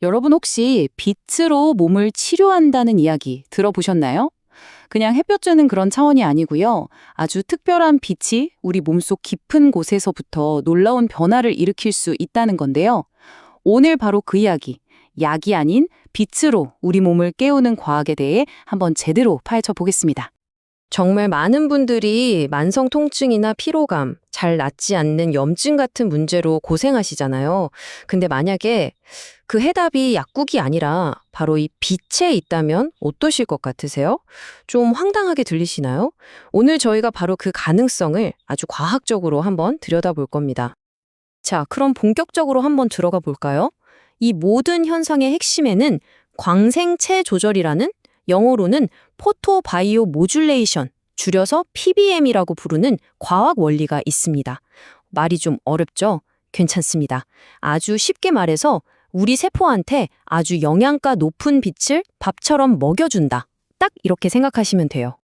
여러분 혹시 빛으로 몸을 치료한다는 이야기 들어보셨나요? 그냥 햇볕 쬐는 그런 차원이 아니고요. 아주 특별한 빛이 우리 몸속 깊은 곳에서부터 놀라운 변화를 일으킬 수 있다는 건데요. 오늘 바로 그 이야기, 약이 아닌 빛으로 우리 몸을 깨우는 과학에 대해 한번 제대로 파헤쳐 보겠습니다. 정말 많은 분들이 만성 통증이나 피로감, 잘 낫지 않는 염증 같은 문제로 고생하시잖아요. 근데 만약에 그 해답이 약국이 아니라 바로 이 빛에 있다면 어떠실 것 같으세요? 좀 황당하게 들리시나요? 오늘 저희가 바로 그 가능성을 아주 과학적으로 한번 들여다볼 겁니다. 자, 그럼 본격적으로 한번 들어가 볼까요? 이 모든 현상의 핵심에는 광생체 조절이라는, 영어로는 포토바이오 모듈레이션, 줄여서 PBM이라고 부르는 과학 원리가 있습니다. 말이 좀 어렵죠? 괜찮습니다. 아주 쉽게 말해서 우리 세포한테 아주 영양가 높은 빛을 밥처럼 먹여준다. 딱 이렇게 생각하시면 돼요.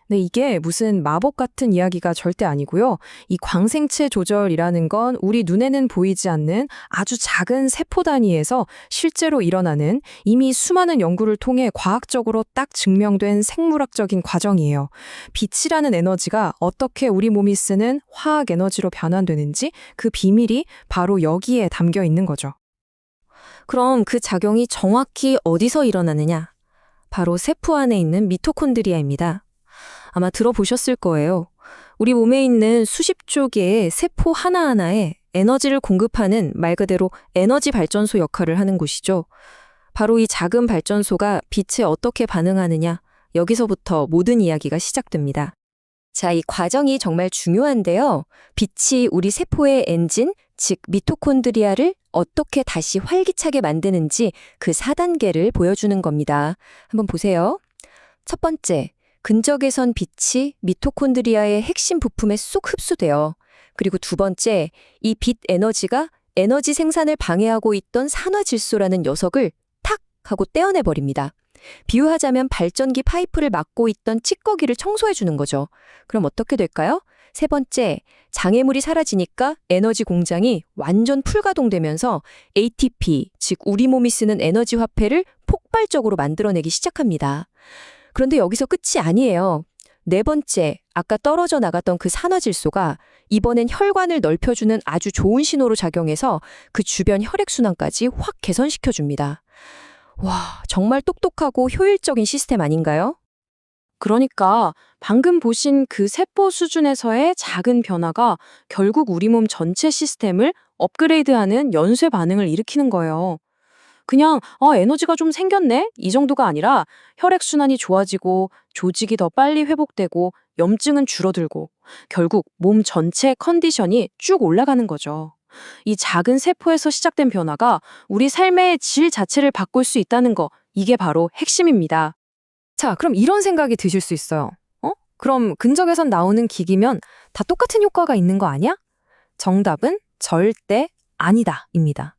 네, 이게 무슨 마법 같은 이야기가 절대 아니고요. 이 광생체 조절이라는 건 우리 눈에는 보이지 않는 아주 작은 세포 단위에서 실제로 일어나는, 이미 수많은 연구를 통해 과학적으로 딱 증명된 생물학적인 과정이에요. 빛이라는 에너지가 어떻게 우리 몸이 쓰는 화학 에너지로 변환되는지, 그 비밀이 바로 여기에 담겨 있는 거죠. 그럼 그 작용이 정확히 어디서 일어나느냐? 바로 세포 안에 있는 미토콘드리아입니다. 아마 들어보셨을 거예요. 우리 몸에 있는 수십조 개의 세포 하나하나에 에너지를 공급하는 말 그대로 에너지 발전소 역할을 하는 곳이죠. 바로 이 작은 발전소가 빛에 어떻게 반응하느냐, 여기서부터 모든 이야기가 시작됩니다. 자, 이 과정이 정말 중요한데요. 빛이 우리 세포의 엔진, 즉 미토콘드리아를 어떻게 다시 활기차게 만드는지 그 4단계를 보여주는 겁니다. 한번 보세요. 첫 번째, 근적외선 빛이 미토콘드리아의 핵심 부품에 쏙 흡수돼요. 그리고 두 번째, 이 빛 에너지가 에너지 생산을 방해하고 있던 산화질소라는 녀석을 탁 하고 떼어내버립니다. 비유하자면 발전기 파이프를 막고 있던 찌꺼기를 청소해주는 거죠. 그럼 어떻게 될까요? 세 번째, 장애물이 사라지니까 에너지 공장이 완전 풀가동되면서 ATP, 즉 우리 몸이 쓰는 에너지 화폐를 폭발적으로 만들어내기 시작합니다. 그런데 여기서 끝이 아니에요. 네 번째, 아까 떨어져 나갔던 그 산화질소가 이번엔 혈관을 넓혀주는 아주 좋은 신호로 작용해서 그 주변 혈액순환까지 확 개선시켜줍니다. 와, 정말 똑똑하고 효율적인 시스템 아닌가요? 그러니까 방금 보신 그 세포 수준에서의 작은 변화가 결국 우리 몸 전체 시스템을 업그레이드하는 연쇄 반응을 일으키는 거예요. 그냥 에너지가 좀 생겼네? 이 정도가 아니라 혈액순환이 좋아지고 조직이 더 빨리 회복되고 염증은 줄어들고 결국 몸 전체의 컨디션이 쭉 올라가는 거죠. 이 작은 세포에서 시작된 변화가 우리 삶의 질 자체를 바꿀 수 있다는 거, 이게 바로 핵심입니다. 자, 그럼 이런 생각이 드실 수 있어요. 그럼 근적에선 나오는 기기면 다 똑같은 효과가 있는 거 아니야? 정답은 절대 아니다,입니다.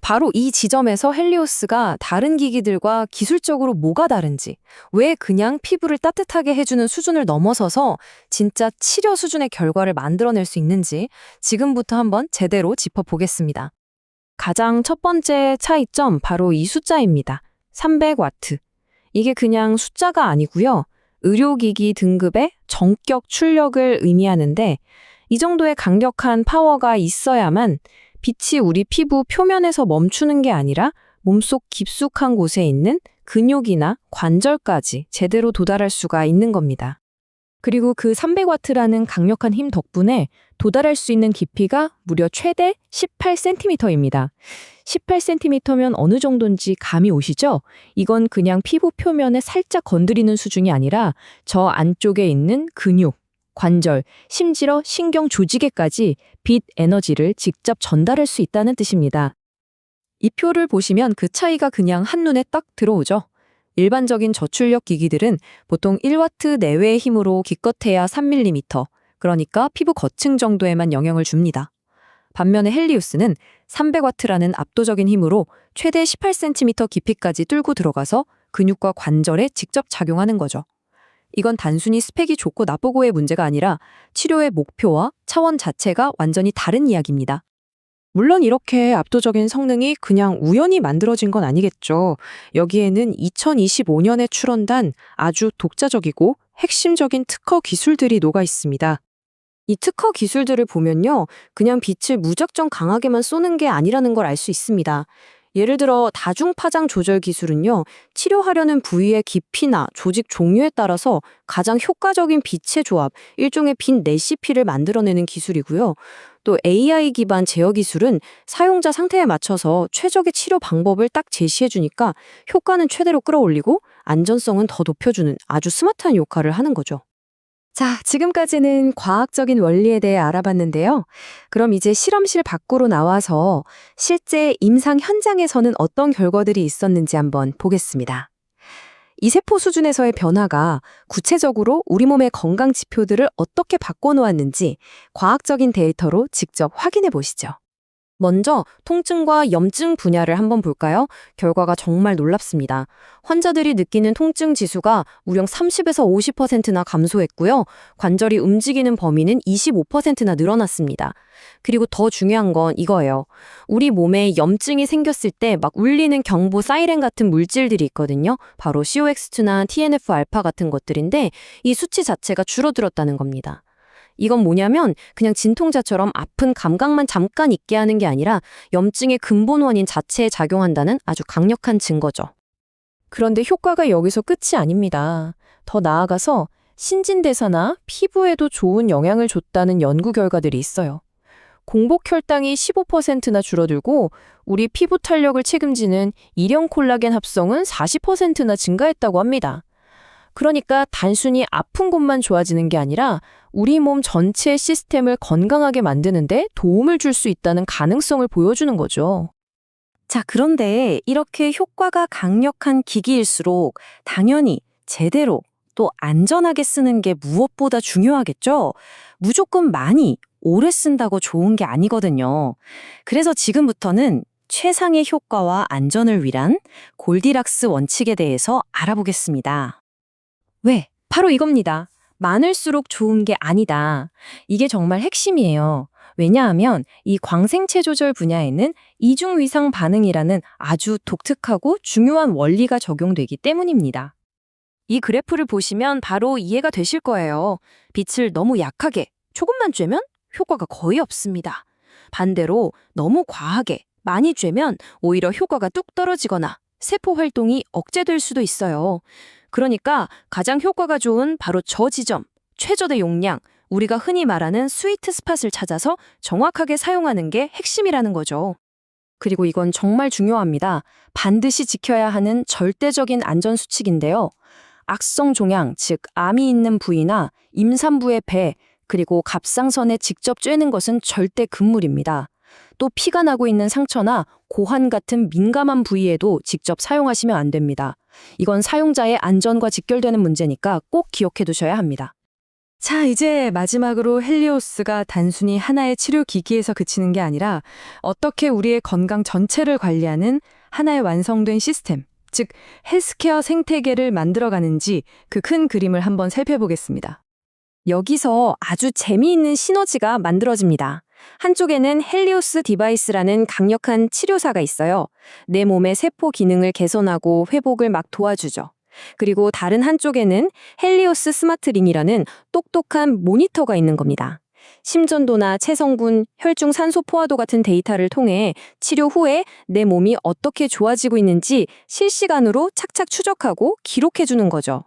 바로 이 지점에서 헬리오스가 다른 기기들과 기술적으로 뭐가 다른지, 왜 그냥 피부를 따뜻하게 해주는 수준을 넘어서서 진짜 치료 수준의 결과를 만들어낼 수 있는지 지금부터 한번 제대로 짚어보겠습니다. 가장 첫 번째 차이점, 바로 이 숫자입니다. 300와트. 이게 그냥 숫자가 아니고요. 의료기기 등급의 정격 출력을 의미하는데, 이 정도의 강력한 파워가 있어야만 빛이 우리 피부 표면에서 멈추는 게 아니라 몸속 깊숙한 곳에 있는 근육이나 관절까지 제대로 도달할 수가 있는 겁니다. 그리고 그 300와트라는 강력한 힘 덕분에 도달할 수 있는 깊이가 무려 최대 18cm입니다. 18cm면 어느 정도인지 감이 오시죠? 이건 그냥 피부 표면에 살짝 건드리는 수준이 아니라 저 안쪽에 있는 근육, 관절, 심지어 신경 조직에까지 빛 에너지를 직접 전달할 수 있다는 뜻입니다. 이 표를 보시면 그 차이가 그냥 한눈에 딱 들어오죠. 일반적인 저출력 기기들은 보통 1와트 내외의 힘으로 기껏해야 3mm, 그러니까 피부 거층 정도에만 영향을 줍니다. 반면에 헬리우스는 300와트라는 압도적인 힘으로 최대 18cm 깊이까지 뚫고 들어가서 근육과 관절에 직접 작용하는 거죠. 이건 단순히 스펙이 좋고 나쁘고의 문제가 아니라 치료의 목표와 차원 자체가 완전히 다른 이야기입니다. 물론 이렇게 압도적인 성능이 그냥 우연히 만들어진 건 아니겠죠. 여기에는 2025년에 출원한 아주 독자적이고 핵심적인 특허 기술들이 녹아 있습니다. 이 특허 기술들을 보면요, 그냥 빛을 무작정 강하게만 쏘는 게 아니라는 걸 알 수 있습니다. 예를 들어 다중파장 조절 기술은요, 치료하려는 부위의 깊이나 조직 종류에 따라서 가장 효과적인 빛의 조합, 일종의 빛 레시피를 만들어내는 기술이고요. 또 AI 기반 제어 기술은 사용자 상태에 맞춰서 최적의 치료 방법을 딱 제시해주니까 효과는 최대로 끌어올리고 안전성은 더 높여주는 아주 스마트한 역할을 하는 거죠. 자, 지금까지는 과학적인 원리에 대해 알아봤는데요. 그럼 이제 실험실 밖으로 나와서 실제 임상 현장에서는 어떤 결과들이 있었는지 한번 보겠습니다. 이 세포 수준에서의 변화가 구체적으로 우리 몸의 건강 지표들을 어떻게 바꿔놓았는지 과학적인 데이터로 직접 확인해 보시죠. 먼저 통증과 염증 분야를 한번 볼까요? 결과가 정말 놀랍습니다. 환자들이 느끼는 통증 지수가 무려 30에서 50%나 감소했고요. 관절이 움직이는 범위는 25%나 늘어났습니다. 그리고 더 중요한 건 이거예요. 우리 몸에 염증이 생겼을 때 막 울리는 경보 사이렌 같은 물질들이 있거든요. 바로 COX2나 TNF-알파 같은 것들인데 이 수치 자체가 줄어들었다는 겁니다. 이건 뭐냐면 그냥 진통제처럼 아픈 감각만 잠깐 있게 하는 게 아니라 염증의 근본 원인 자체에 작용한다는 아주 강력한 증거죠. 그런데 효과가 여기서 끝이 아닙니다. 더 나아가서 신진대사나 피부에도 좋은 영향을 줬다는 연구 결과들이 있어요. 공복 혈당이 15%나 줄어들고 우리 피부 탄력을 책임지는 일형 콜라겐 합성은 40%나 증가했다고 합니다. 그러니까 단순히 아픈 곳만 좋아지는 게 아니라 우리 몸 전체 시스템을 건강하게 만드는데 도움을 줄 수 있다는 가능성을 보여주는 거죠. 자, 그런데 이렇게 효과가 강력한 기기일수록 당연히 제대로 또 안전하게 쓰는 게 무엇보다 중요하겠죠? 무조건 많이, 오래 쓴다고 좋은 게 아니거든요. 그래서 지금부터는 최상의 효과와 안전을 위한 골디락스 원칙에 대해서 알아보겠습니다. 왜? 바로 이겁니다. 많을수록 좋은 게 아니다. 이게 정말 핵심이에요. 왜냐하면 이 광생체 조절 분야에는 이중위상 반응이라는 아주 독특하고 중요한 원리가 적용되기 때문입니다. 이 그래프를 보시면 바로 이해가 되실 거예요. 빛을 너무 약하게, 조금만 쬐면 효과가 거의 없습니다. 반대로 너무 과하게, 많이 쬐면 오히려 효과가 뚝 떨어지거나 세포 활동이 억제될 수도 있어요. 그러니까 가장 효과가 좋은 바로 저 지점, 최저대 용량, 우리가 흔히 말하는 스위트 스팟을 찾아서 정확하게 사용하는 게 핵심이라는 거죠. 그리고 이건 정말 중요합니다. 반드시 지켜야 하는 절대적인 안전 수칙인데요. 악성 종양, 즉 암이 있는 부위나 임산부의 배, 그리고 갑상선에 직접 쬐는 것은 절대 금물입니다. 또 피가 나고 있는 상처나 고환 같은 민감한 부위에도 직접 사용하시면 안 됩니다. 이건 사용자의 안전과 직결되는 문제니까 꼭 기억해 두셔야 합니다. 자, 이제 마지막으로 헬리오스가 단순히 하나의 치료 기기에서 그치는 게 아니라 어떻게 우리의 건강 전체를 관리하는 하나의 완성된 시스템, 즉 헬스케어 생태계를 만들어가는지 그 큰 그림을 한번 살펴보겠습니다. 여기서 아주 재미있는 시너지가 만들어집니다. 한쪽에는 헬리오스 디바이스라는 강력한 치료사가 있어요. 내 몸의 세포 기능을 개선하고 회복을 막 도와주죠. 그리고 다른 한쪽에는 헬리오스 스마트링이라는 똑똑한 모니터가 있는 겁니다. 심전도나 체성분, 혈중 산소 포화도 같은 데이터를 통해 치료 후에 내 몸이 어떻게 좋아지고 있는지 실시간으로 착착 추적하고 기록해주는 거죠.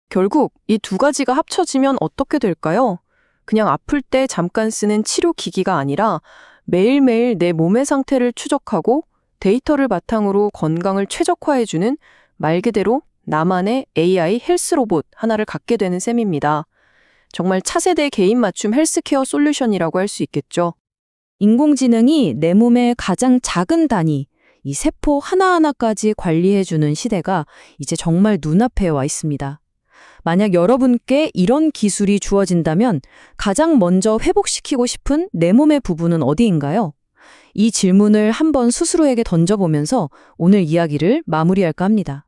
결국 이 두 가지가 합쳐지면 어떻게 될까요? 그냥 아플 때 잠깐 쓰는 치료 기기가 아니라 매일매일 내 몸의 상태를 추적하고 데이터를 바탕으로 건강을 최적화해주는 말 그대로 나만의 AI 헬스 로봇 하나를 갖게 되는 셈입니다. 정말 차세대 개인 맞춤 헬스케어 솔루션이라고 할 수 있겠죠. 인공지능이 내 몸의 가장 작은 단위, 이 세포 하나하나까지 관리해주는 시대가 이제 정말 눈앞에 와 있습니다. 만약 여러분께 이런 기술이 주어진다면 가장 먼저 회복시키고 싶은 내 몸의 부분은 어디인가요? 이 질문을 한번 스스로에게 던져보면서 오늘 이야기를 마무리할까 합니다.